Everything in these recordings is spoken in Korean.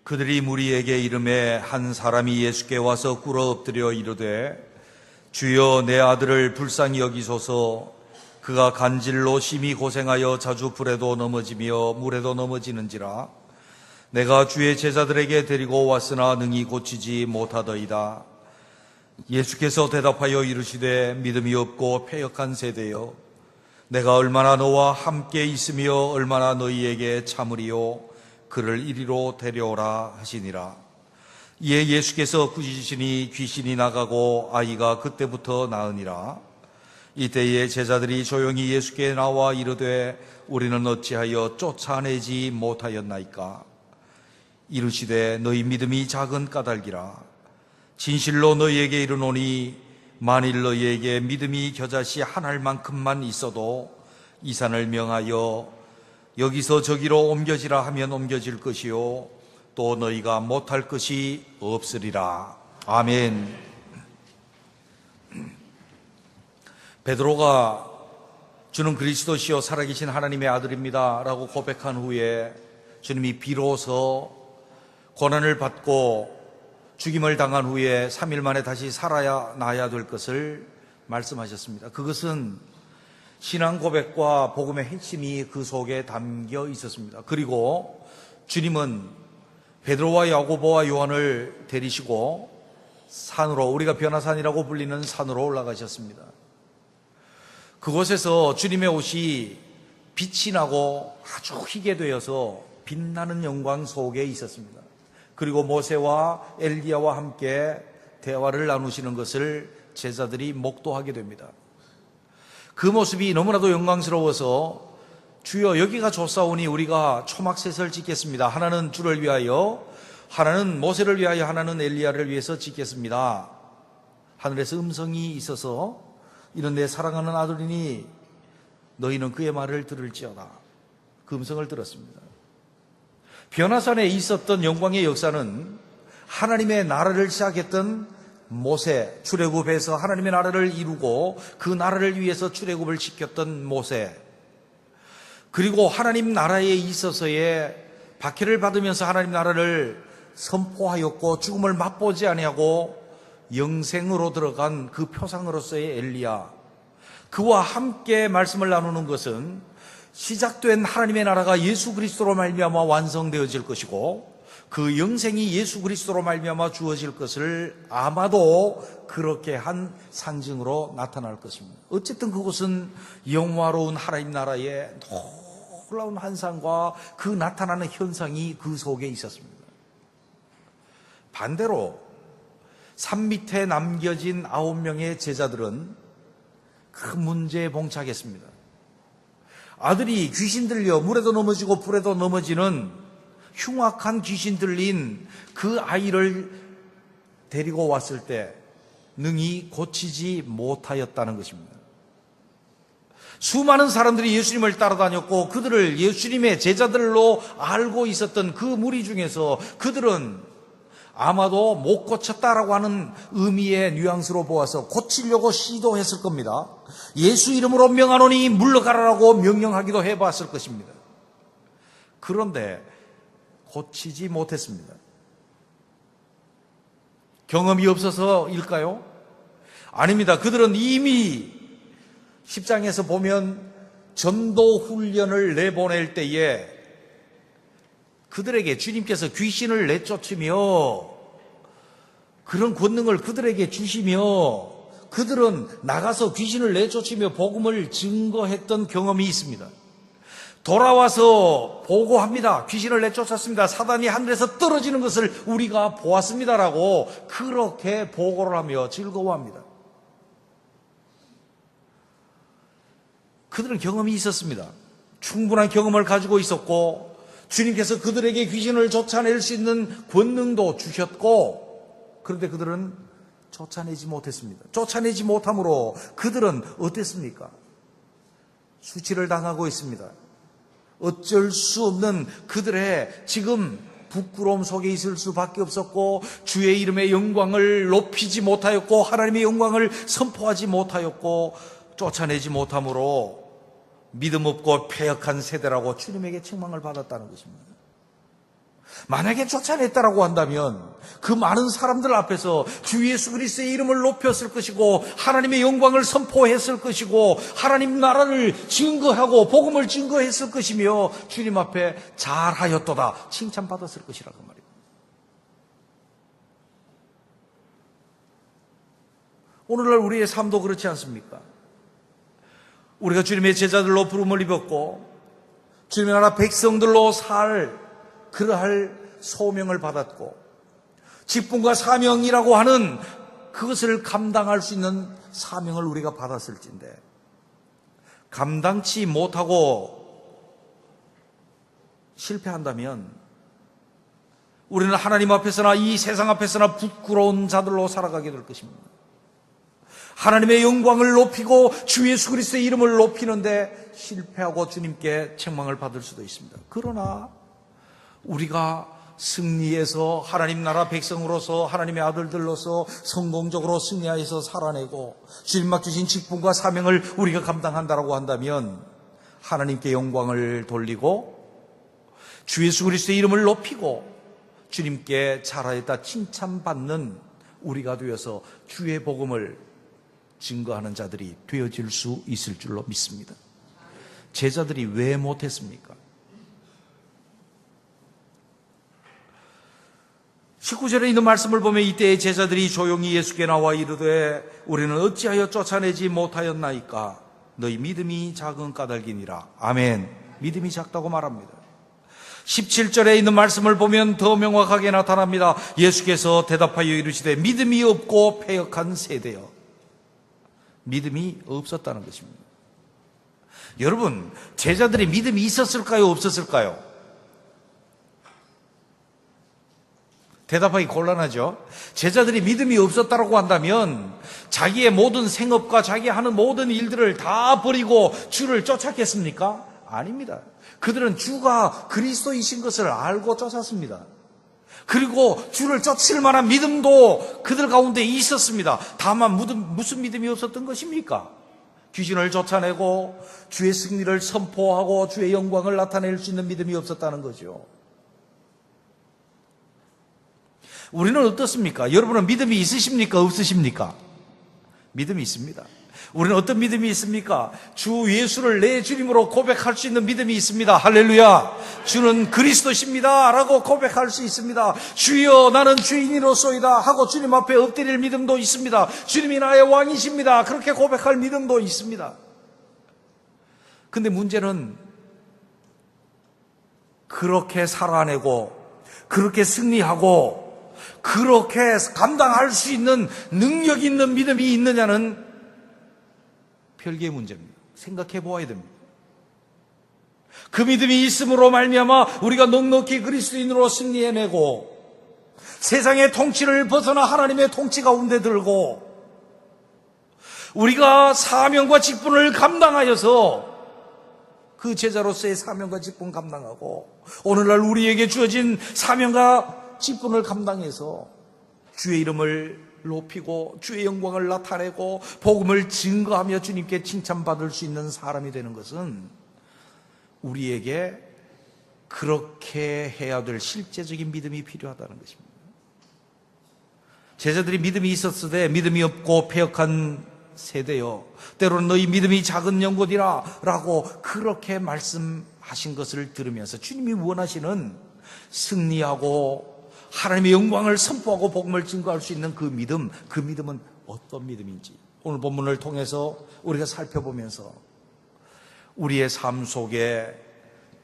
그들이 무리에게 이르매 한 사람이 예수께 와서 꿇어 엎드려 이르되 주여 내 아들을 불쌍히 여기소서. 그가 간질로 심히 고생하여 자주 불에도 넘어지며 물에도 넘어지는지라. 내가 주의 제자들에게 데리고 왔으나 능히 고치지 못하더이다. 예수께서 대답하여 이르시되 믿음이 없고 패역한 세대여, 내가 얼마나 너와 함께 있으며 얼마나 너희에게 참으리요. 그를 이리로 데려오라 하시니라. 이에 예수께서 꾸짖으시니 귀신이 나가고 아이가 그때부터 나으니라. 이때에 제자들이 조용히 예수께 나와 이르되 우리는 어찌하여 쫓아내지 못하였나이까. 이르시되 너희 믿음이 작은 까닭이라. 진실로 너희에게 이르노니 만일 너희에게 믿음이 겨자씨 한 알만큼만 있어도 이 산을 명하여 여기서 저기로 옮겨지라 하면 옮겨질 것이요 또 너희가 못할 것이 없으리라. 아멘. 베드로가 주는 그리스도시요 살아계신 하나님의 아들입니다 라고 고백한 후에 주님이 비로소 고난을 받고 죽임을 당한 후에 3일 만에 다시 살아나야 될 것을 말씀하셨습니다. 그것은 신앙 고백과 복음의 핵심이 그 속에 담겨 있었습니다. 그리고 주님은 베드로와 야고보와 요한을 데리시고 산으로, 우리가 변화산이라고 불리는 산으로 올라가셨습니다. 그곳에서 주님의 옷이 빛이 나고 아주 희게 되어서 빛나는 영광 속에 있었습니다. 그리고 모세와 엘리야와 함께 대화를 나누시는 것을 제자들이 목도하게 됩니다. 그 모습이 너무나도 영광스러워서 주여 여기가 좋사오니 우리가 초막셋을 짓겠습니다. 하나는 주를 위하여, 하나는 모세를 위하여, 하나는 엘리야를 위해서 짓겠습니다. 하늘에서 음성이 있어서 이는 내 사랑하는 아들이니 너희는 그의 말을 들을지어다. 그 음성을 들었습니다. 변화산에 있었던 영광의 역사는 하나님의 나라를 시작했던 모세, 출애굽에서 하나님의 나라를 이루고 그 나라를 위해서 출애굽을 시켰던 모세, 그리고 하나님 나라에 있어서의 박해를 받으면서 하나님 나라를 선포하였고 죽음을 맛보지 아니하고 영생으로 들어간 그 표상으로서의 엘리야, 그와 함께 말씀을 나누는 것은 시작된 하나님의 나라가 예수 그리스도로 말미암아 완성되어질 것이고 그 영생이 예수 그리스도로 말미암아 주어질 것을 아마도 그렇게 한 상징으로 나타날 것입니다. 어쨌든 그것은 영화로운 하나님 나라의 놀라운 환상과 그 나타나는 현상이 그 속에 있었습니다. 반대로 산 밑에 남겨진 9명의 제자들은 그 문제에 봉착했습니다. 아들이 귀신 들려 물에도 넘어지고 불에도 넘어지는 흉악한 귀신 들린 그 아이를 데리고 왔을 때 능히 고치지 못하였다는 것입니다. 수많은 사람들이 예수님을 따라다녔고 그들을 예수님의 제자들로 알고 있었던 그 무리 중에서 그들은 아마도 못 고쳤다라고 하는 의미의 뉘앙스로 보아서 고치려고 시도했을 겁니다. 예수 이름으로 명하노니 물러가라라고 명령하기도 해봤을 것입니다. 그런데 고치지 못했습니다. 경험이 없어서일까요? 아닙니다. 그들은 이미 10장에서 보면 전도 훈련을 내보낼 때에 그들에게 주님께서 귀신을 내쫓으며 그런 권능을 그들에게 주시며 그들은 나가서 귀신을 내쫓으며 복음을 증거했던 경험이 있습니다. 돌아와서 보고합니다. 귀신을 내쫓았습니다. 사단이 하늘에서 떨어지는 것을 우리가 보았습니다라고 그렇게 보고를 하며 즐거워합니다. 그들은 경험이 있었습니다. 충분한 경험을 가지고 있었고 주님께서 그들에게 귀신을 쫓아낼 수 있는 권능도 주셨고 그런데 그들은 쫓아내지 못했습니다. 쫓아내지 못함으로 그들은 어땠습니까? 수치를 당하고 있습니다. 어쩔 수 없는 그들의 지금 부끄러움 속에 있을 수밖에 없었고 주의 이름의 영광을 높이지 못하였고 하나님의 영광을 선포하지 못하였고 쫓아내지 못함으로 믿음 없고 패역한 세대라고 주님에게 책망을 받았다는 것입니다. 만약에 쫓아냈다라고 한다면 그 많은 사람들 앞에서 주 예수 그리스도의 이름을 높였을 것이고 하나님의 영광을 선포했을 것이고 하나님 나라를 증거하고 복음을 증거했을 것이며 주님 앞에 잘하였도다 칭찬받았을 것이라고 말입니다. 오늘날 우리의 삶도 그렇지 않습니까? 우리가 주님의 제자들로 부름을 입었고 주님의 나라 백성들로 살 그러할 소명을 받았고 직분과 사명이라고 하는 그것을 감당할 수 있는 사명을 우리가 받았을진데 감당치 못하고 실패한다면 우리는 하나님 앞에서나 이 세상 앞에서나 부끄러운 자들로 살아가게 될 것입니다. 하나님의 영광을 높이고 주 예수 그리스도의 이름을 높이는데 실패하고 주님께 책망을 받을 수도 있습니다. 그러나 우리가 승리해서 하나님 나라 백성으로서 하나님의 아들들로서 성공적으로 승리하여서 살아내고 주님 맡기신 직분과 사명을 우리가 감당한다라고 한다면 하나님께 영광을 돌리고 주 예수 그리스도의 이름을 높이고 주님께 잘하였다 칭찬받는 우리가 되어서 주의 복음을 증거하는 자들이 되어질 수 있을 줄로 믿습니다. 제자들이 왜 못했습니까? 19절에 있는 말씀을 보면 이때의 제자들이 조용히 예수께 나와 이르되 우리는 어찌하여 쫓아내지 못하였나이까? 너희 믿음이 작은 까닭이니라. 아멘. 믿음이 작다고 말합니다. 17절에 있는 말씀을 보면 더 명확하게 나타납니다. 예수께서 대답하여 이르시되 믿음이 없고 패역한 세대여. 믿음이 없었다는 것입니다. 여러분, 제자들이 믿음이 있었을까요? 없었을까요? 대답하기 곤란하죠. 제자들이 믿음이 없었다고 한다면 자기의 모든 생업과 자기 하는 모든 일들을 다 버리고 주를 쫓았겠습니까? 아닙니다. 그들은 주가 그리스도이신 것을 알고 쫓았습니다. 그리고 주를 쫓을 만한 믿음도 그들 가운데 있었습니다. 다만 무슨 믿음이 없었던 것입니까? 귀신을 쫓아내고 주의 승리를 선포하고 주의 영광을 나타낼 수 있는 믿음이 없었다는 거죠. 우리는 어떻습니까? 여러분은 믿음이 있으십니까? 없으십니까? 믿음이 있습니다. 우리는 어떤 믿음이 있습니까? 주 예수를 내 주님으로 고백할 수 있는 믿음이 있습니다. 할렐루야. 주는 그리스도십니다 라고 고백할 수 있습니다. 주여 나는 주인이로소이다 하고 주님 앞에 엎드릴 믿음도 있습니다. 주님이 나의 왕이십니다 그렇게 고백할 믿음도 있습니다. 근데 문제는 그렇게 살아내고 그렇게 승리하고 그렇게 감당할 수 있는 능력 있는 믿음이 있느냐는 별개의 문제입니다. 생각해 보아야 됩니다. 그 믿음이 있음으로 말미암아 우리가 넉넉히 그리스도인으로 승리해내고 세상의 통치를 벗어나 하나님의 통치 가운데 들고 우리가 사명과 직분을 감당하여서 그 제자로서의 사명과 직분 감당하고 오늘날 우리에게 주어진 사명과 직분을 감당해서 주의 이름을 높이고 주의 영광을 나타내고 복음을 증거하며 주님께 칭찬받을 수 있는 사람이 되는 것은 우리에게 그렇게 해야 될 실제적인 믿음이 필요하다는 것입니다. 제자들이 믿음이 있었으되 믿음이 없고 패역한 세대여 때로는 너희 믿음이 작은 영혼이라 라고 그렇게 말씀하신 것을 들으면서 주님이 원하시는 승리하고 하나님의 영광을 선포하고 복음을 증거할 수 있는 그 믿음은 어떤 믿음인지 오늘 본문을 통해서 우리가 살펴보면서 우리의 삶 속에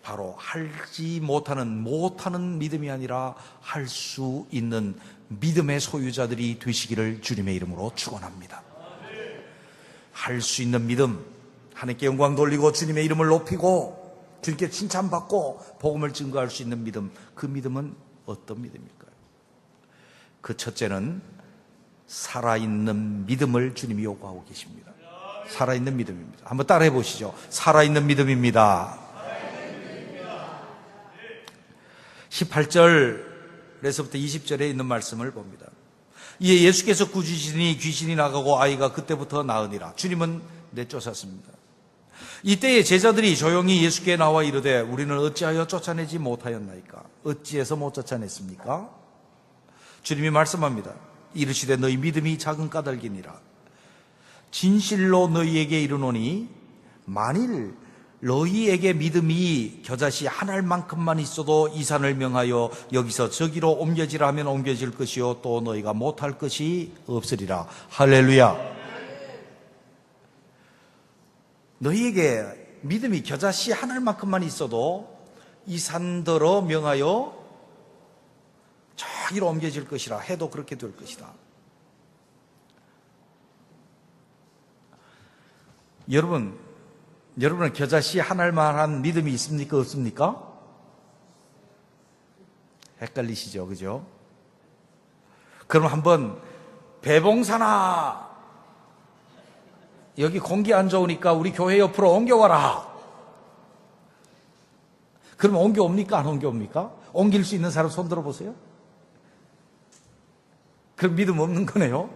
바로 하지 못하는 믿음이 아니라 할 수 있는 믿음의 소유자들이 되시기를 주님의 이름으로 축원합니다. 할 수 있는 믿음, 하나님께 영광 돌리고 주님의 이름을 높이고 주님께 칭찬받고 복음을 증거할 수 있는 믿음, 그 믿음은 어떤 믿음일까요? 그 첫째는 살아있는 믿음을 주님이 요구하고 계십니다. 살아있는 믿음입니다. 한번 따라해 보시죠. 살아있는 믿음입니다. 18절에서부터 20절에 있는 말씀을 봅니다. 이에 예수께서 꾸짖으시니 귀신이 나가고 아이가 그때부터 나으니라. 주님은 내쫓았습니다. 이때에 제자들이 조용히 예수께 나와 이르되 우리는 어찌하여 쫓아내지 못하였나이까? 어찌해서 못 쫓아냈습니까? 주님이 말씀합니다. 이르시되 너희 믿음이 작은 까닭이니라. 진실로 너희에게 이르노니 만일 너희에게 믿음이 겨자씨 한 알만큼만 있어도 이 산을 명하여 여기서 저기로 옮겨지라 하면 옮겨질 것이요 또 너희가 못할 것이 없으리라. 할렐루야. 너희에게 믿음이 겨자씨 한 알만큼만 있어도 이 산더러 명하여 저기로 옮겨질 것이라 해도 그렇게 될 것이다. 여러분은 겨자씨 한 알만한 믿음이 있습니까? 없습니까? 헷갈리시죠? 그죠? 그럼 한번 배봉산아 여기 공기 안 좋으니까 우리 교회 옆으로 옮겨와라. 그러면 옮겨옵니까? 안 옮겨옵니까? 옮길 수 있는 사람 손 들어보세요. 그럼 믿음 없는 거네요.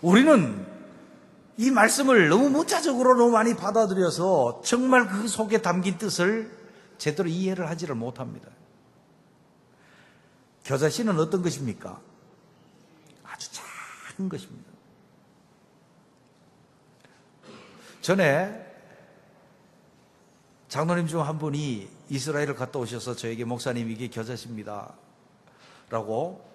우리는 이 말씀을 너무 문자적으로 너무 많이 받아들여서 정말 그 속에 담긴 뜻을 제대로 이해를 하지를 못합니다. 겨자씨는 어떤 것입니까? 아주 작은 것입니다. 전에 장로님 중 한 분이 이스라엘을 갔다 오셔서 저에게 목사님 이게 겨자씨입니다 라고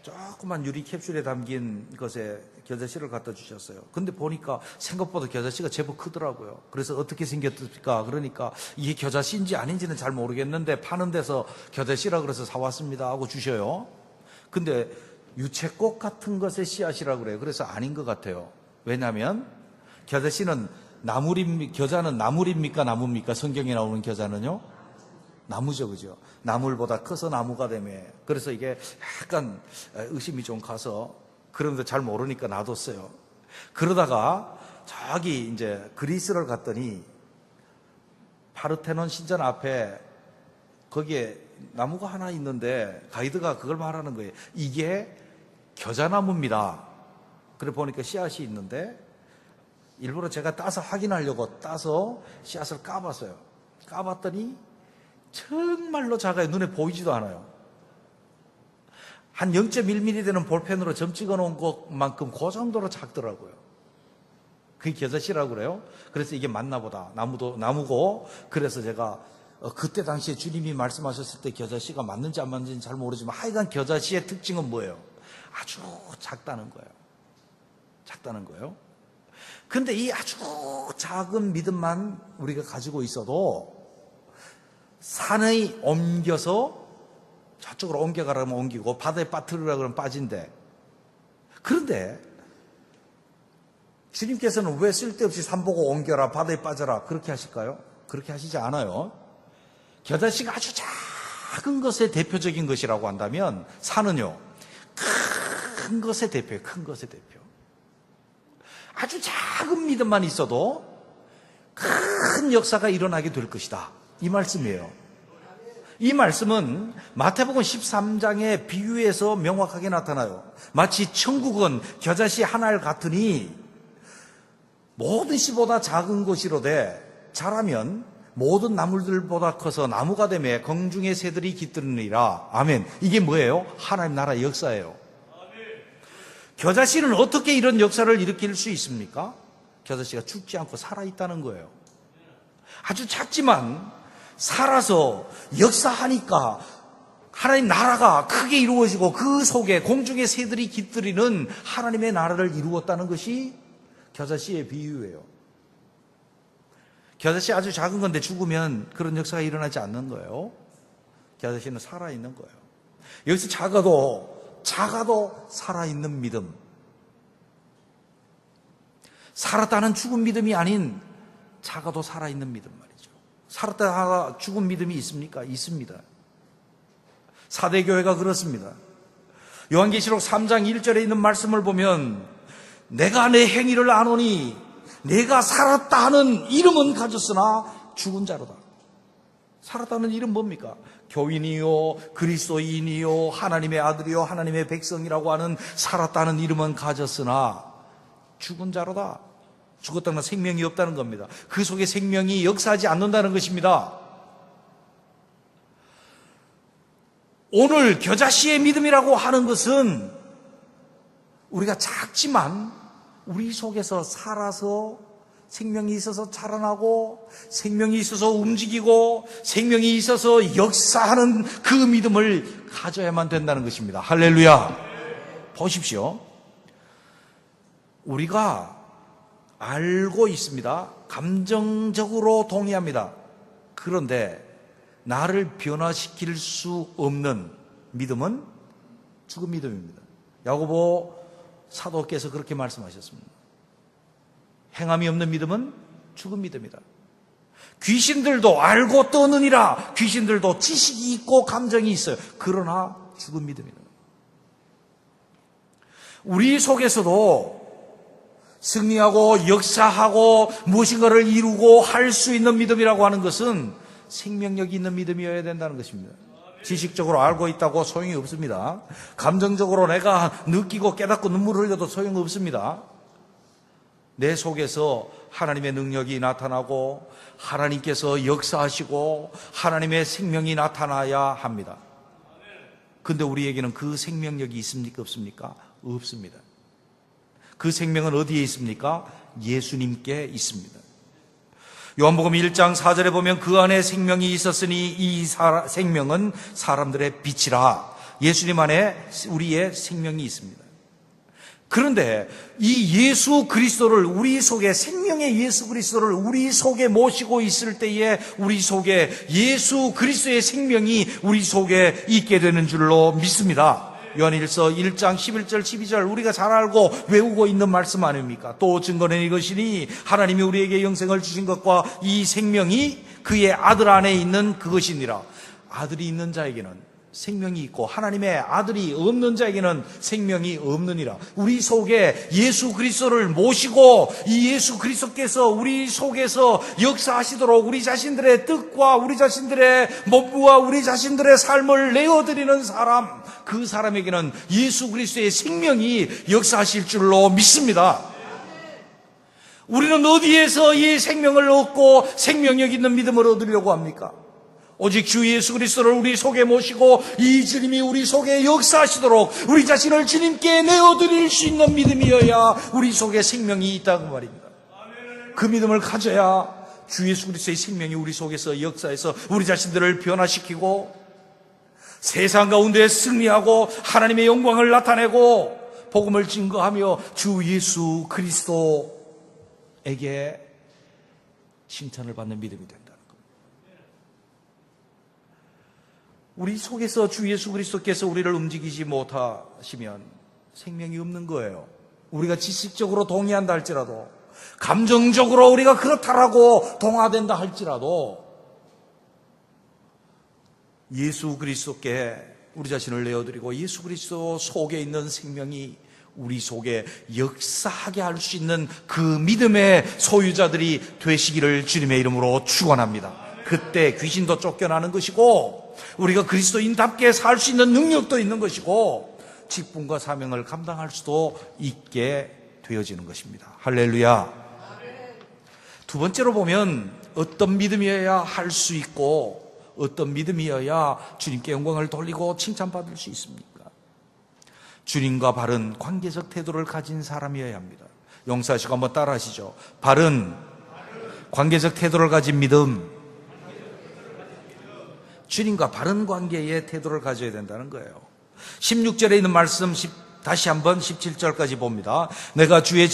조그만 유리 캡슐에 담긴 것에 겨자씨를 갖다 주셨어요. 근데 보니까 생각보다 겨자씨가 제법 크더라고요. 그래서 어떻게 생겼을까? 그러니까 이게 겨자씨인지 아닌지는 잘 모르겠는데 파는 데서 겨자씨라 그래서 사왔습니다 하고 주셔요. 근데 유채꽃 같은 것의 씨앗이라 그래요. 그래서 아닌 것 같아요. 왜냐하면 겨자씨는 겨자는 나물입니까? 나무입니까? 성경에 나오는 겨자는요? 나무죠, 그죠? 나물보다 커서 나무가 되며. 그래서 이게 약간 의심이 좀 가서, 그런데 잘 모르니까 놔뒀어요. 그러다가 저기 이제 그리스를 갔더니 파르테논 신전 앞에 거기에 나무가 하나 있는데 가이드가 그걸 말하는 거예요. 이게 겨자나무입니다. 그래 보니까 씨앗이 있는데 일부러 제가 따서 확인하려고 따서 씨앗을 까봤어요. 까봤더니 정말로 작아요. 눈에 보이지도 않아요. 한 0.1mm 되는 볼펜으로 점 찍어 놓은 것만큼 그 정도로 작더라고요. 그게 겨자씨라고 그래요. 그래서 이게 맞나 보다. 나무고. 그래서 제가 그때 당시에 주님이 말씀하셨을 때 겨자씨가 맞는지 안 맞는지는 잘 모르지만 하여간 겨자씨의 특징은 뭐예요? 아주 작다는 거예요. 작다는 거예요. 근데 이 아주 작은 믿음만 우리가 가지고 있어도 산에 옮겨서 저쪽으로 옮겨가라면 옮기고 바다에 빠뜨리라 그러면 빠진대. 그런데 주님께서는 왜 쓸데없이 산 보고 옮겨라 바다에 빠져라 그렇게 하실까요? 그렇게 하시지 않아요. 겨자씨가 아주 작은 것의 대표적인 것이라고 한다면 산은요 큰 것의 대표예요. 큰 것의 대표. 아주 작은 믿음만 있어도 큰 역사가 일어나게 될 것이다. 이 말씀이에요. 이 말씀은 마태복음 13장의 비유에서 명확하게 나타나요. 마치 천국은 겨자씨 한 알 같으니 모든 씨보다 작은 것이로되 자라면 모든 나물들보다 커서 나무가 되며 공중의 새들이 깃들으리라. 아멘. 이게 뭐예요? 하나님 나라 역사예요. 겨자씨는 어떻게 이런 역사를 일으킬 수 있습니까? 겨자씨가 죽지 않고 살아있다는 거예요. 아주 작지만 살아서 역사하니까 하나님 나라가 크게 이루어지고 그 속에 공중의 새들이 깃들이는 하나님의 나라를 이루었다는 것이 겨자씨의 비유예요. 겨자씨 아주 작은 건데 죽으면 그런 역사가 일어나지 않는 거예요. 겨자씨는 살아있는 거예요. 여기서 작아도 살아있는 믿음. 살았다는 죽은 믿음이 아닌 작아도 살아있는 믿음 말이죠. 살았다가 죽은 믿음이 있습니까? 있습니다. 사대교회가 그렇습니다. 요한계시록 3장 1절에 있는 말씀을 보면 내가 내 행위를 아노니 내가 살았다 하는 이름은 가졌으나 죽은 자로다. 살았다는 이름 뭡니까? 교인이요 그리스도인이요 하나님의 아들이요 하나님의 백성이라고 하는 살았다는 이름은 가졌으나 죽은 자로다. 죽었다는 건 생명이 없다는 겁니다. 그 속에 생명이 역사하지 않는다는 것입니다. 오늘 겨자씨의 믿음이라고 하는 것은 우리가 작지만 우리 속에서 살아서 생명이 있어서 자라나고 생명이 있어서 움직이고 생명이 있어서 역사하는 그 믿음을 가져야만 된다는 것입니다. 할렐루야. 보십시오. 우리가 알고 있습니다. 감정적으로 동의합니다. 그런데 나를 변화시킬 수 없는 믿음은 죽은 믿음입니다. 야고보 사도께서 그렇게 말씀하셨습니다. 행함이 없는 믿음은 죽은 믿음이다. 귀신들도 알고 떠느니라. 귀신들도 지식이 있고 감정이 있어요. 그러나 죽은 믿음이다. 우리 속에서도 승리하고 역사하고 무엇인가를 이루고 할 수 있는 믿음이라고 하는 것은 생명력이 있는 믿음이어야 된다는 것입니다. 지식적으로 알고 있다고 소용이 없습니다. 감정적으로 내가 느끼고 깨닫고 눈물을 흘려도 소용이 없습니다. 내 속에서 하나님의 능력이 나타나고 하나님께서 역사하시고 하나님의 생명이 나타나야 합니다. 그런데 우리에게는 그 생명력이 있습니까? 없습니까? 없습니다. 그 생명은 어디에 있습니까? 예수님께 있습니다. 요한복음 1장 4절에 보면 그 안에 생명이 있었으니 이 생명은 사람들의 빛이라. 예수님 안에 우리의 생명이 있습니다. 그런데 이 예수 그리스도를 우리 속에 생명의 예수 그리스도를 우리 속에 모시고 있을 때에 우리 속에 예수 그리스도의 생명이 우리 속에 있게 되는 줄로 믿습니다. 요한일서 1장 11절 12절 우리가 잘 알고 외우고 있는 말씀 아닙니까? 또 증거는 이것이니 하나님이 우리에게 영생을 주신 것과 이 생명이 그의 아들 안에 있는 그것이니라. 아들이 있는 자에게는 생명이 있고 하나님의 아들이 없는 자에게는 생명이 없느니라. 우리 속에 예수 그리스도를 모시고 이 예수 그리스도께서 우리 속에서 역사하시도록 우리 자신들의 뜻과 우리 자신들의 몸부와 우리 자신들의 삶을 내어드리는 사람, 그 사람에게는 예수 그리스도의 생명이 역사하실 줄로 믿습니다. 우리는 어디에서 이 생명을 얻고 생명력 있는 믿음을 얻으려고 합니까? 오직 주 예수 그리스도를 우리 속에 모시고 이 주님이 우리 속에 역사하시도록 우리 자신을 주님께 내어드릴 수 있는 믿음이어야 우리 속에 생명이 있다고 말입니다. 그 믿음을 가져야 주 예수 그리스도의 생명이 우리 속에서 역사해서 우리 자신들을 변화시키고 세상 가운데 승리하고 하나님의 영광을 나타내고 복음을 증거하며 주 예수 그리스도에게 칭찬을 받는 믿음이 된다는 겁니다. 우리 속에서 주 예수 그리스도께서 우리를 움직이지 못하시면 생명이 없는 거예요. 우리가 지식적으로 동의한다 할지라도, 감정적으로 우리가 그렇다라고 동화된다 할지라도 예수 그리스도께 우리 자신을 내어드리고 예수 그리스도 속에 있는 생명이 우리 속에 역사하게 할 수 있는 그 믿음의 소유자들이 되시기를 주님의 이름으로 축원합니다. 그때 귀신도 쫓겨나는 것이고 우리가 그리스도인답게 살 수 있는 능력도 있는 것이고 직분과 사명을 감당할 수도 있게 되어지는 것입니다. 할렐루야. 두 번째로 보면 어떤 믿음이어야 할 수 있고 어떤 믿음이어야 주님께 영광을 돌리고 칭찬받을 수 있습니까? 주님과 바른 관계적 태도를 가진 사람이어야 합니다. 용서하시고 한번 따라 하시죠. 바른 관계적 태도를 가진 믿음. 주님과 바른 관계의 태도를 가져야 된다는 거예요. 16절에 있는 말씀 다시 한번 17절까지 봅니다. 내가 주의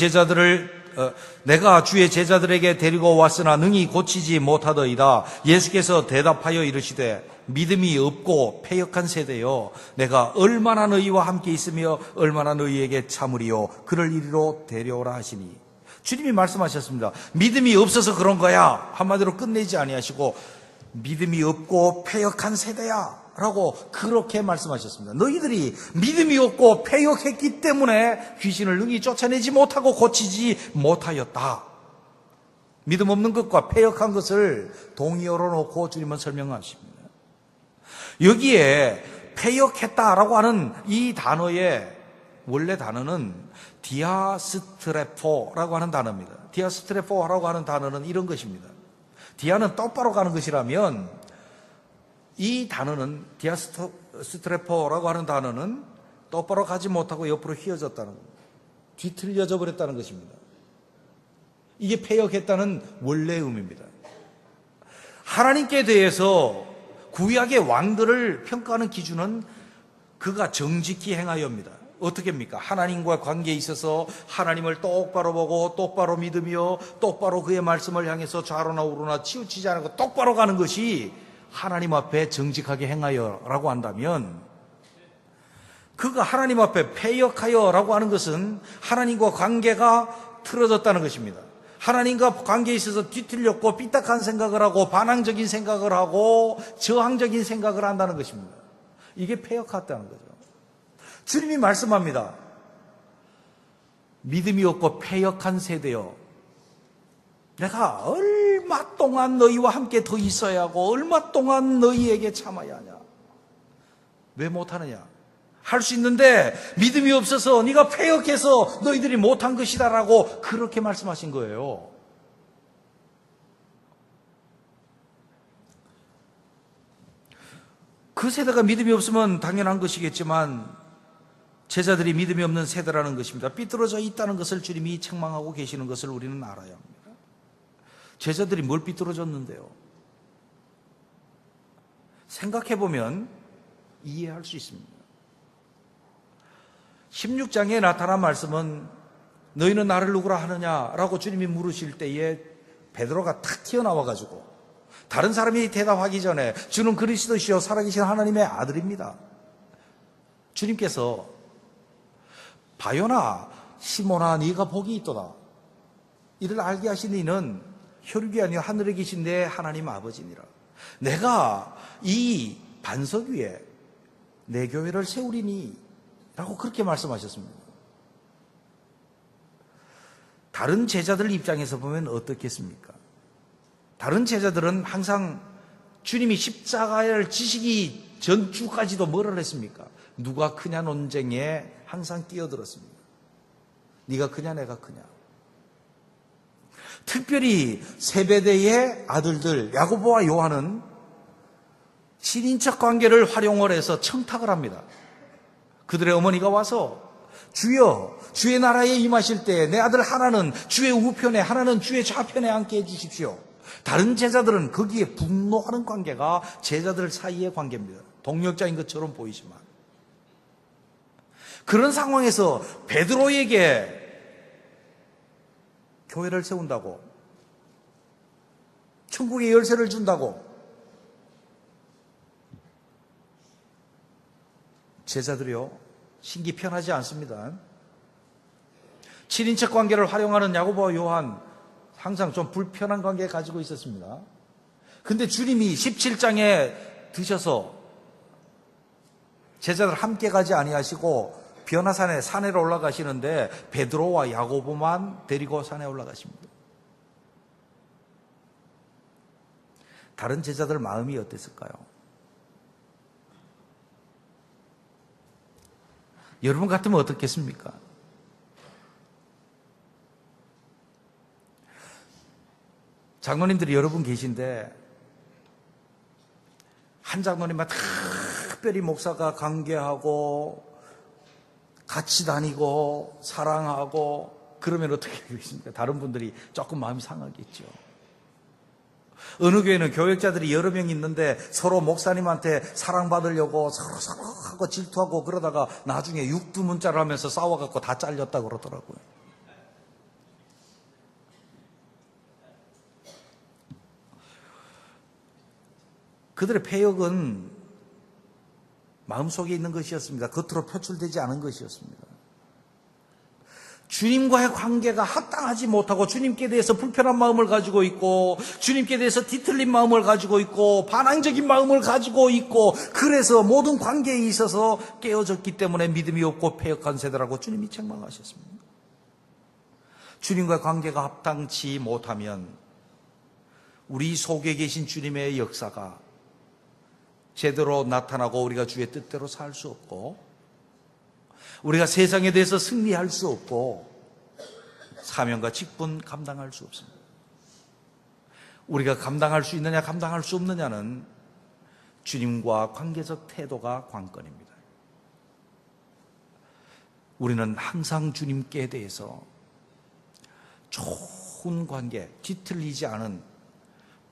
제자들에게 데리고 왔으나 능히 고치지 못하더이다. 예수께서 대답하여 이르시되 믿음이 없고 패역한 세대여, 내가 얼마나 너희와 함께 있으며 얼마나 너희에게 참으리요. 그를 이리로 데려오라 하시니. 주님이 말씀하셨습니다. 믿음이 없어서 그런 거야. 한마디로 끝내지 아니하시고 믿음이 없고 패역한 세대야 라고 그렇게 말씀하셨습니다. 너희들이 믿음이 없고 패역했기 때문에 귀신을 능히 쫓아내지 못하고 고치지 못하였다. 믿음 없는 것과 패역한 것을 동의어로 놓고 주님은 설명하십니다. 여기에 패역했다라고 하는 이 단어의 원래 단어는 디아스트레포라고 하는 단어입니다. 디아스트레포라고 하는 단어는 이런 것입니다. 디아는 똑바로 가는 것이라면 이 단어는 디아스트레포라고 하는 단어는 똑바로 가지 못하고 옆으로 휘어졌다는 겁니다. 뒤틀려져 버렸다는 것입니다. 이게 패역했다는 원래 의미입니다. 하나님께 대해서 구약의 왕들을 평가하는 기준은 그가 정직히 행하여입니다. 어떻게 합니까? 하나님과 관계에 있어서 하나님을 똑바로 보고 똑바로 믿으며 똑바로 그의 말씀을 향해서 좌로나 우로나 치우치지 않고 똑바로 가는 것이 하나님 앞에 정직하게 행하여라고 한다면, 그가 하나님 앞에 패역하여라고 하는 것은 하나님과 관계가 틀어졌다는 것입니다. 하나님과 관계에 있어서 뒤틀렸고 삐딱한 생각을 하고 반항적인 생각을 하고 저항적인 생각을 한다는 것입니다. 이게 패역했다는 거죠. 주님이 말씀합니다. 믿음이 없고 패역한 세대여, 내가 얼마 동안 너희와 함께 더 있어야 하고 얼마 동안 너희에게 참아야 하냐? 왜 못하느냐? 할 수 있는데 믿음이 없어서 네가 패역해서 너희들이 못한 것이다라고 그렇게 말씀하신 거예요. 그 세대가 믿음이 없으면 당연한 것이겠지만 제자들이 믿음이 없는 세대라는 것입니다. 삐뚤어져 있다는 것을 주님이 책망하고 계시는 것을 우리는 알아야 합니다. 제자들이 뭘 삐뚤어졌는데요? 생각해보면 이해할 수 있습니다. 16장에 나타난 말씀은 너희는 나를 누구라 하느냐라고 주님이 물으실 때에 베드로가 탁 튀어나와가지고 다른 사람이 대답하기 전에 주는 그리스도시요 살아계신 하나님의 아들입니다. 주님께서 바요나 시몬아 네가 복이 있도다. 이를 알게 하신 이는 혈육이 아니라 하늘에 계신 내 하나님 아버지니라. 내가 이 반석 위에 내 교회를 세우리니 라고 그렇게 말씀하셨습니다. 다른 제자들 입장에서 보면 어떻겠습니까? 다른 제자들은 항상 주님이 십자가를 지시기 전주까지도 뭐를 했습니까? 누가 크냐 논쟁에 항상 끼어들었습니다. 네가 크냐 내가 크냐. 특별히 세베대의 아들들 야고보와 요한은 친인척 관계를 활용을 해서 청탁을 합니다. 그들의 어머니가 와서 주여 주의 나라에 임하실 때 내 아들 하나는 주의 우편에 하나는 주의 좌편에 앉게 해주십시오. 다른 제자들은 거기에 분노하는 관계가 제자들 사이의 관계입니다. 동력자인 것처럼 보이지만 그런 상황에서 베드로에게 교회를 세운다고, 천국의 열쇠를 준다고 제자들이요 신기 편하지 않습니다. 친인척 관계를 활용하는 야고보와 요한 항상 좀 불편한 관계 가지고 있었습니다. 근데 주님이 17장에 드셔서 제자들 함께 가지 아니하시고 변화산에 산에로 올라가시는데 베드로와 야고보만 데리고 산에 올라가십니다. 다른 제자들 마음이 어땠을까요? 여러분 같으면 어떻겠습니까? 장로님들이 여러 분 계신데 한 장로님만 특별히 목사가 관계하고 같이 다니고 사랑하고 그러면 어떻게 되겠습니까? 다른 분들이 조금 마음이 상하겠죠. 어느 교회는 교역자들이 여러 명 있는데 서로 목사님한테 사랑받으려고 서로 하고 질투하고 그러다가 나중에 육두문자를 하면서 싸워갖고 다 잘렸다고 그러더라고요. 그들의 패역은 마음속에 있는 것이었습니다. 겉으로 표출되지 않은 것이었습니다. 주님과의 관계가 합당하지 못하고 주님께 대해서 불편한 마음을 가지고 있고 주님께 대해서 뒤틀린 마음을 가지고 있고 반항적인 마음을 가지고 있고 그래서 모든 관계에 있어서 깨어졌기 때문에 믿음이 없고 패역한 세대라고 주님이 책망하셨습니다. 주님과의 관계가 합당치 못하면 우리 속에 계신 주님의 역사가 제대로 나타나고 우리가 주의 뜻대로 살 수 없고 우리가 세상에 대해서 승리할 수 없고 사명과 직분 감당할 수 없습니다. 우리가 감당할 수 있느냐 감당할 수 없느냐는 주님과 관계적 태도가 관건입니다. 우리는 항상 주님께 대해서 좋은 관계, 뒤틀리지 않은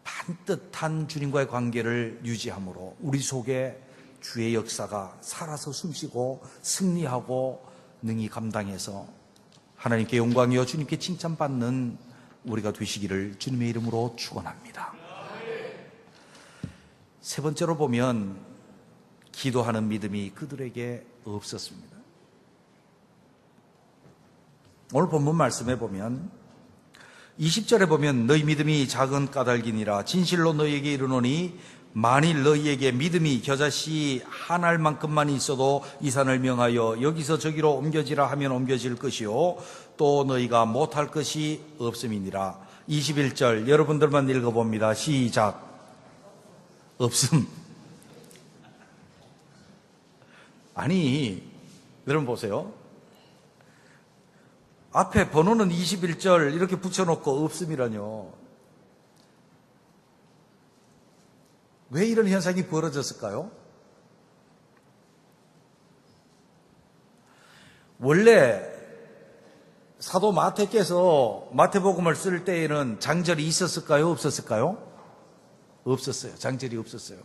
반듯한 주님과의 관계를 유지함으로 우리 속에 주의 역사가 살아서 숨쉬고 승리하고 능히 감당해서 하나님께 영광이요 주님께 칭찬받는 우리가 되시기를 주님의 이름으로 축원합니다. 세 번째로 보면 기도하는 믿음이 그들에게 없었습니다. 오늘 본문 말씀에 보면 20절에 보면 너희 믿음이 작은 까닭이니라 진실로 너희에게 이르노니 만일 너희에게 믿음이 겨자씨 한 알만큼만 있어도 이 산을 명하여 여기서 저기로 옮겨지라 하면 옮겨질 것이요 또 너희가 못할 것이 없음이니라. 21절 여러분들만 읽어봅니다. 시작. 없음. 아니 여러분 보세요. 앞에 번호는 21절 이렇게 붙여놓고 없음이라뇨. 왜 이런 현상이 벌어졌을까요? 원래 사도 마태께서 마태복음을 쓸 때에는 장절이 있었을까요? 없었을까요? 없었어요. 장절이 없었어요.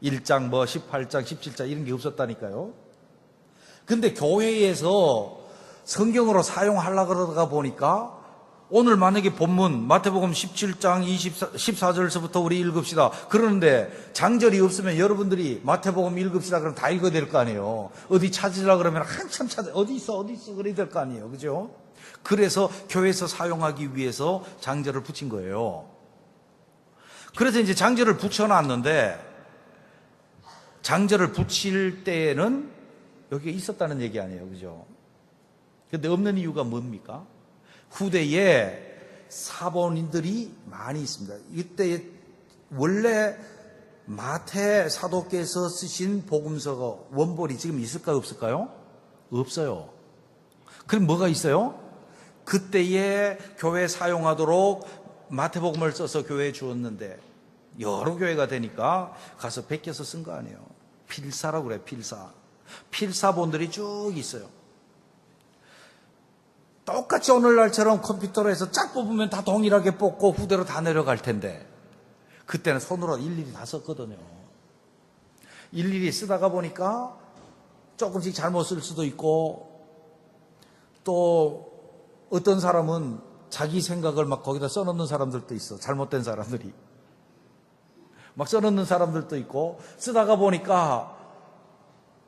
1장 18장 17장 이런 게 없었다니까요. 근데 교회에서 성경으로 사용하려고 그러다가 보니까 오늘 만약에 본문 마태복음 17장 14절서부터 우리 읽읍시다. 그러는데 장절이 없으면 여러분들이 마태복음 읽읍시다 그러면 다 읽어야 될 거 아니에요. 어디 찾으려고 그러면 한참 찾아 어디 있어 그래야 될 거 아니에요. 그죠? 그래서 교회에서 사용하기 위해서 장절을 붙인 거예요. 그래서 이제 장절을 붙여놨는데 장절을 붙일 때에는 여기가 있었다는 얘기 아니에요. 그죠? 근데 없는 이유가 뭡니까? 후대에 사본인들이 많이 있습니다. 이때 원래 마태 사도께서 쓰신 복음서가 원본이 지금 있을까요? 없을까요? 없어요. 그럼 뭐가 있어요? 그때에 교회에 사용하도록 마태복음을 써서 교회에 주었는데 여러 교회가 되니까 가서 베껴서 쓴 거 아니에요. 필사라고 그래요. 필사본들이 쭉 있어요. 똑같이 오늘날처럼 컴퓨터로 해서 쫙 뽑으면 다 동일하게 뽑고 후대로 다 내려갈 텐데 그때는 손으로 일일이 다 썼거든요. 일일이 쓰다가 보니까 조금씩 잘못 쓸 수도 있고 또 어떤 사람은 자기 생각을 막 거기다 써놓는 사람들도 있어. 잘못된 사람들이 막 써놓는 사람들도 있고 쓰다가 보니까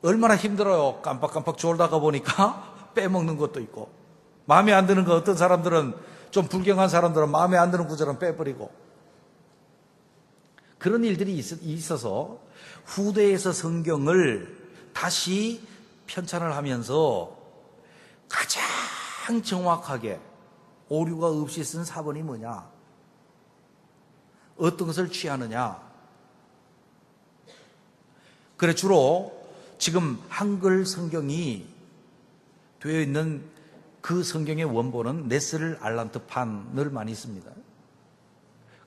얼마나 힘들어요. 깜빡깜빡 졸다가 보니까 빼먹는 것도 있고 마음에 안 드는 거 어떤 사람들은 좀 불경한 사람들은 마음에 안 드는 구절은 빼버리고 그런 일들이 있어서 후대에서 성경을 다시 편찬을 하면서 가장 정확하게 오류가 없이 쓴 사본이 뭐냐? 어떤 것을 취하느냐? 그래 주로 지금 한글 성경이 되어 있는 그 성경의 원본은 네스를 알란트판을 많이 씁니다.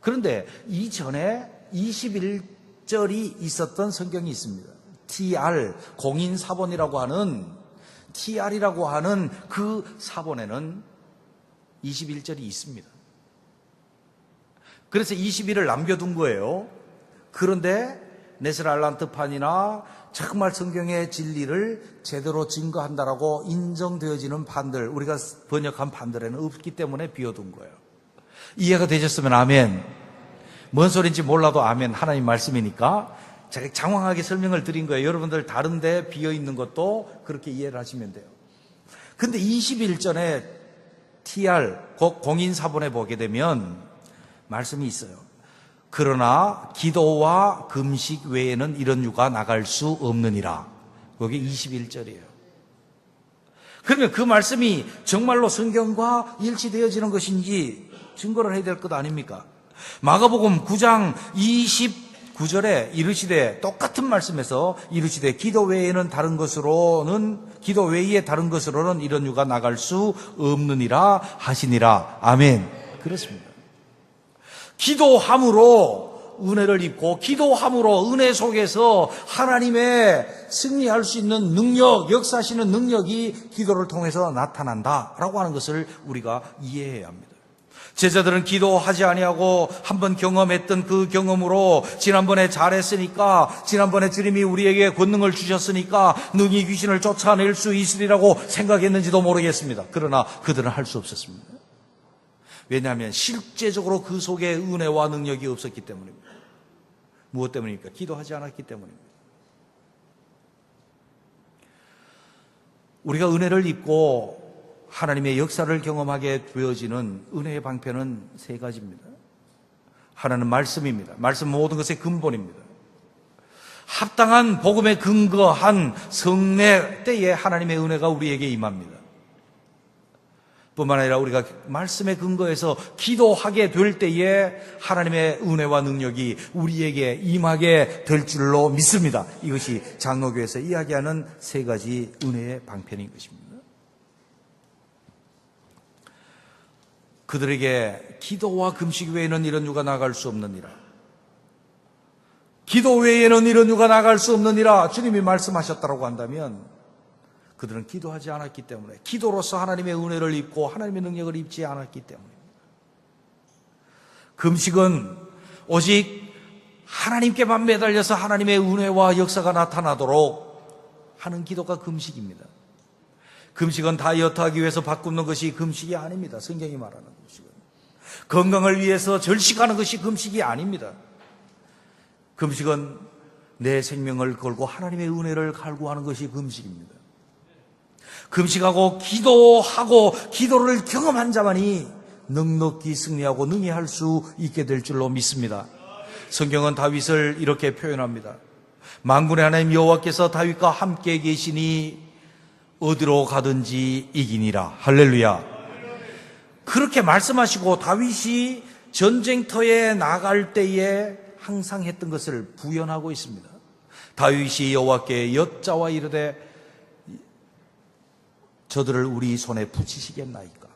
그런데 이전에 21절이 있었던 성경이 있습니다. TR 공인사본이라고 하는 TR이라고 하는 그 사본에는 21절이 있습니다. 그래서 21을 남겨둔 거예요. 그런데 네스를 알란트판이나 정말 성경의 진리를 제대로 증거한다라고 인정되어지는 판들, 우리가 번역한 판들에는 없기 때문에 비워둔 거예요. 이해가 되셨으면 아멘. 뭔 소리인지 몰라도 아멘. 하나님 말씀이니까 제가 장황하게 설명을 드린 거예요. 여러분들 다른데 비어있는 것도 그렇게 이해를 하시면 돼요. 근데 21절에 TR 공인사본에 보게 되면 말씀이 있어요. 그러나 기도와 금식 외에는 이런 유가 나갈 수 없느니라. 그게 21절이에요. 그러면 그 말씀이 정말로 성경과 일치되어지는 것인지 증거를 해야 될 것 아닙니까? 마가복음 9장 19절에 이르시되, 똑같은 말씀에서 이르시되 기도 외에 다른 것으로는 이런 유가 나갈 수 없느니라 하시니라. 아멘. 그렇습니다. 기도함으로 은혜를 입고, 기도함으로 은혜 속에서 하나님의 승리할 수 있는 능력, 역사하시는 능력이 기도를 통해서 나타난다라고 하는 것을 우리가 이해해야 합니다. 제자들은 기도하지 아니하고 한번 경험했던 그 경험으로 지난번에 잘했으니까, 지난번에 주님이 우리에게 권능을 주셨으니까 능히 귀신을 쫓아낼 수 있으리라고 생각했는지도 모르겠습니다. 그러나 그들은 할 수 없었습니다. 왜냐하면 실제적으로 그 속에 은혜와 능력이 없었기 때문입니다. 무엇 때문입니까? 기도하지 않았기 때문입니다. 우리가 은혜를 입고 하나님의 역사를 경험하게 되어지는 은혜의 방편은 세 가지입니다. 하나는 말씀입니다. 말씀은 모든 것의 근본입니다. 합당한 복음에 근거한 성례 때에 하나님의 은혜가 우리에게 임합니다. 뿐만 아니라 우리가 말씀에 근거해서 기도하게 될 때에 하나님의 은혜와 능력이 우리에게 임하게 될 줄로 믿습니다. 이것이 장로교에서 이야기하는 세 가지 은혜의 방편인 것입니다. 그들에게 기도와 금식 외에는 이런 유가 나갈 수 없느니라. 기도 외에는 이런 유가 나갈 수 없느니라 주님이 말씀하셨다고 한다면, 그들은 기도하지 않았기 때문에, 기도로서 하나님의 은혜를 입고 하나님의 능력을 입지 않았기 때문입니다. 금식은 오직 하나님께만 매달려서 하나님의 은혜와 역사가 나타나도록 하는 기도가 금식입니다. 금식은 다이어트하기 위해서 바꾸는 것이 금식이 아닙니다. 성경이 말하는 금식은 건강을 위해서 절식하는 것이 금식이 아닙니다. 금식은 내 생명을 걸고 하나님의 은혜를 갈구하는 것이 금식입니다. 금식하고 기도하고 기도를 경험한 자만이 넉넉히 승리하고 능히 할 수 있게 될 줄로 믿습니다. 성경은 다윗을 이렇게 표현합니다. 만군의 하나님 여호와께서 다윗과 함께 계시니 어디로 가든지 이기니라. 할렐루야. 그렇게 말씀하시고 다윗이 전쟁터에 나갈 때에 항상 했던 것을 부연하고 있습니다. 다윗이 여호와께 여짜와 이르되 저들을 우리 손에 붙이시겠나이까.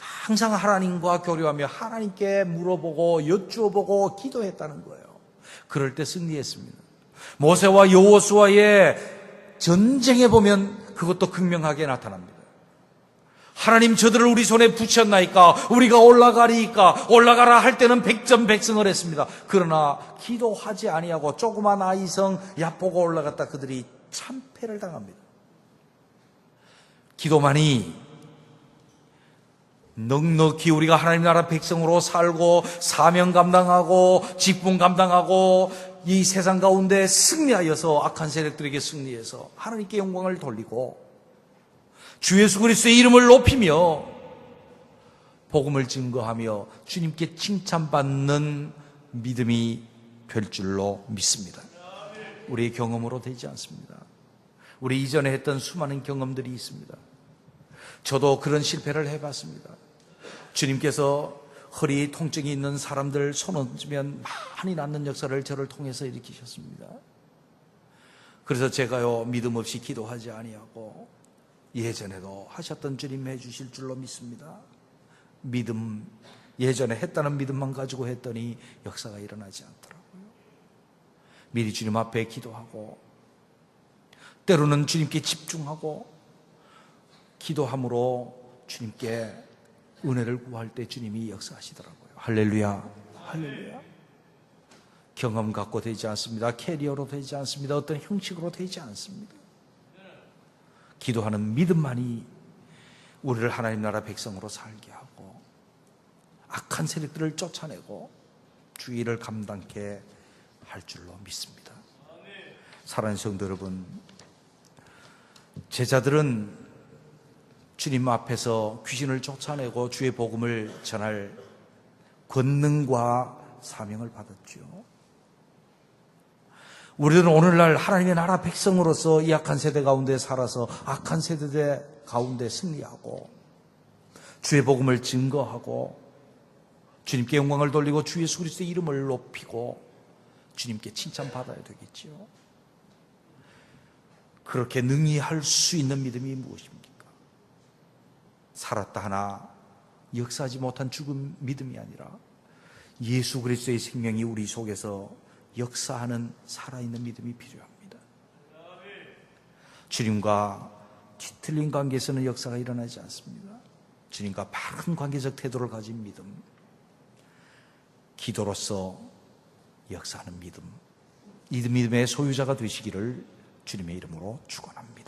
항상 하나님과 교류하며 하나님께 물어보고 여쭈어보고 기도했다는 거예요. 그럴 때 승리했습니다. 모세와 여호수아의 전쟁에 보면 그것도 극명하게 나타납니다. 하나님 저들을 우리 손에 붙였나이까. 우리가 올라가리이까. 올라가라 할 때는 백전백승을 했습니다. 그러나 기도하지 아니하고 조그만 아이성 야보고 올라갔다 그들이 참패를 당합니다. 기도만이 넉넉히 우리가 하나님 나라 백성으로 살고 사명 감당하고 직분 감당하고 이 세상 가운데 승리하여서 악한 세력들에게 승리해서 하나님께 영광을 돌리고 주 예수 그리스도의 이름을 높이며 복음을 증거하며 주님께 칭찬받는 믿음이 될 줄로 믿습니다. 우리의 경험으로 되지 않습니다. 우리 이전에 했던 수많은 경험들이 있습니다. 저도 그런 실패를 해봤습니다. 주님께서 허리 통증이 있는 사람들 손 얹으면 많이 낫는 역사를 저를 통해서 일으키셨습니다. 그래서 제가요 믿음 없이 기도하지 아니하고 예전에도 하셨던 주님 해주실 줄로 믿습니다. 믿음, 예전에 했다는 믿음만 가지고 했더니 역사가 일어나지 않더라고요. 미리 주님 앞에 기도하고 때로는 주님께 집중하고 기도함으로 주님께 은혜를 구할 때 주님이 역사하시더라고요. 할렐루야. 할렐루야. 경험 갖고 되지 않습니다. 캐리어로 되지 않습니다. 어떤 형식으로 되지 않습니다. 기도하는 믿음만이 우리를 하나님 나라 백성으로 살게 하고 악한 세력들을 쫓아내고 주의를 감당케 할 줄로 믿습니다. 사랑하는 성도 여러분, 제자들은 주님 앞에서 귀신을 쫓아내고 주의 복음을 전할 권능과 사명을 받았죠. 우리는 오늘날 하나님의 나라 백성으로서 이 악한 세대 가운데 살아서 악한 세대 가운데 승리하고 주의 복음을 증거하고 주님께 영광을 돌리고 주 예수 그리스도의 이름을 높이고 주님께 칭찬받아야 되겠지요. 그렇게 능히 할 수 있는 믿음이 무엇입니까? 살았다 하나 역사하지 못한 죽은 믿음이 아니라 예수 그리스도의 생명이 우리 속에서 역사하는 살아있는 믿음이 필요합니다. 주님과 뒤틀린 관계에서는 역사가 일어나지 않습니다. 주님과 바른 관계적 태도를 가진 믿음, 기도로서 역사하는 믿음, 이 믿음의 소유자가 되시기를 주님의 이름으로 축원합니다.